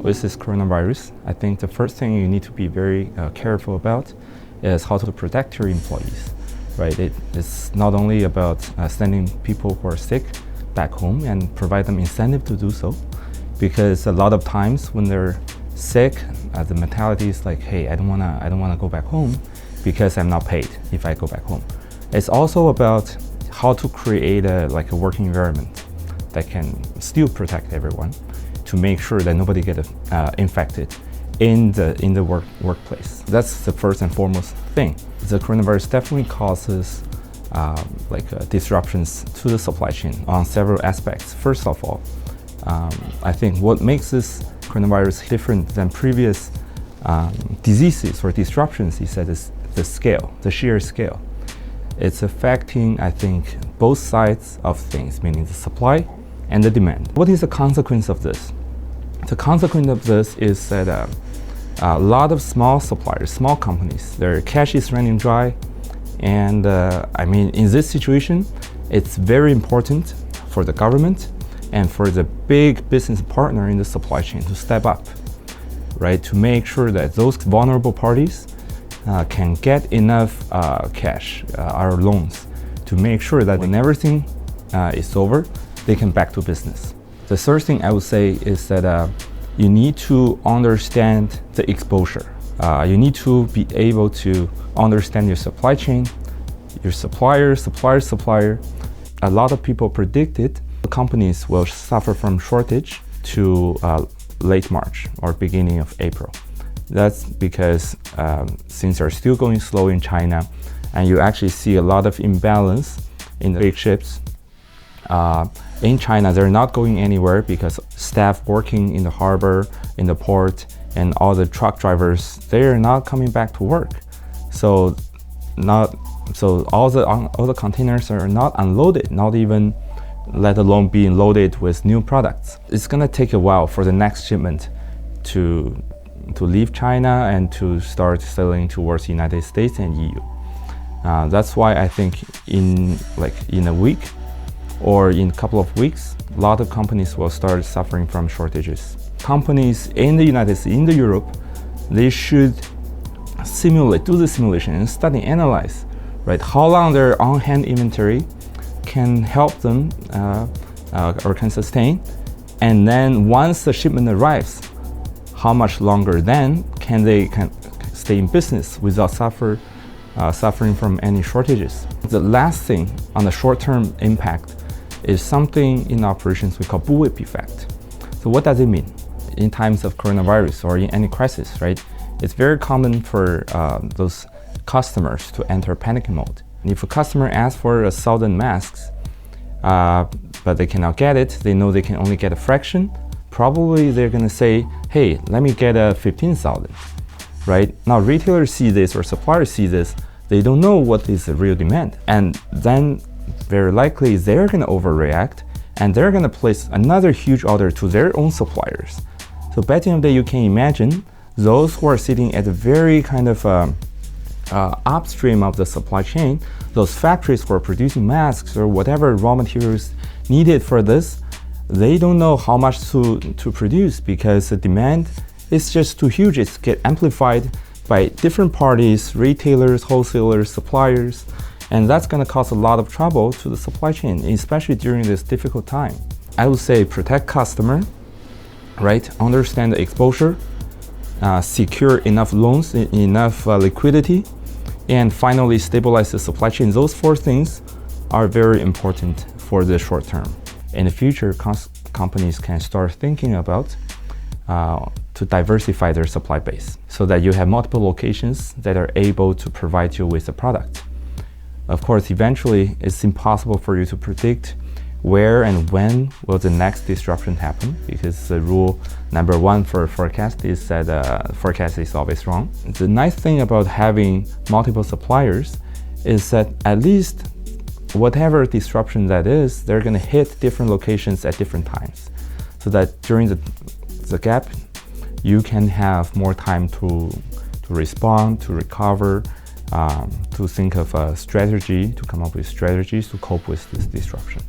with this coronavirus, I think the first thing you need to be very careful about is how to protect your employees, right? It's not only about sending people who are sick back home and provide them incentive to do so, because a lot of times when they're sick, the mentality is like, hey, I don't wanna go back home because I'm not paid if I go back home. It's also about how to create a working environment that can still protect everyone, to make sure that nobody gets infected in the workplace. That's the first and foremost thing. The coronavirus definitely causes disruptions to the supply chain on several aspects. First of all, I think what makes this coronavirus different than previous diseases or disruptions is that it's the scale, the sheer scale. It's affecting, I think, both sides of things, meaning the supply and the demand. What is the consequence of this? The consequence of this is that a lot of small suppliers, small companies, their cash is running dry. And in this situation, it's very important for the government and for the big business partner in the supply chain to step up, right? To make sure that those vulnerable parties can get enough cash or loans to make sure that when everything is over, they can back to business. The third thing I would say is that you need to understand the exposure. You need to be able to understand your supply chain, your supplier. A lot of people predicted the companies will suffer from shortage to late March or beginning of April. That's because things are still going slow in China, and you actually see a lot of imbalance in the big ships. In China, they're not going anywhere because staff working in the harbor, in the port, and all the truck drivers, they're not coming back to work. So all the containers are not unloaded, not even let alone being loaded with new products. It's gonna take a while for the next shipment to leave China and to start sailing towards the United States and EU. That's why I think in a week or in a couple of weeks, a lot of companies will start suffering from shortages. Companies in the United States, in the Europe, they should do the simulation and study, analyze, right? How long their on-hand inventory can help them or can sustain, and then once the shipment arrives, how much longer then can they stay in business without suffering from any shortages. The last thing on the short-term impact is something in operations we call bullwhip effect. So what does it mean? In times of coronavirus or in any crisis, right? It's very common for those customers to enter panic mode. And if a customer asks for 1,000 masks, but they cannot get it, they know they can only get a fraction, probably they're gonna say, hey, let me get 15,000, right? Now retailers see this or suppliers see this, they don't know what is the real demand. And then very likely they're gonna overreact and they're gonna place another huge order to their own suppliers. So by the end of the day, you can imagine those who are sitting at the very kind of upstream of the supply chain, those factories who are producing masks or whatever raw materials needed for this, they don't know how much to produce because the demand is just too huge. It's get amplified by different parties, retailers, wholesalers, suppliers, and that's going to cause a lot of trouble to the supply chain, especially during this difficult time. I would say protect customer, right? Understand the exposure, secure enough loans, enough liquidity, and finally stabilize the supply chain. Those four things are very important for the short term. In the future, companies can start thinking about to diversify their supply base so that you have multiple locations that are able to provide you with a product. Of course, eventually, it's impossible for you to predict where and when will the next disruption happen, because the rule number one for forecast is that forecast is always wrong. The nice thing about having multiple suppliers is that at least whatever disruption that is, they're going to hit different locations at different times, so that during the gap, you can have more time to respond, to recover, to think of a strategy, to come up with strategies to cope with this disruption.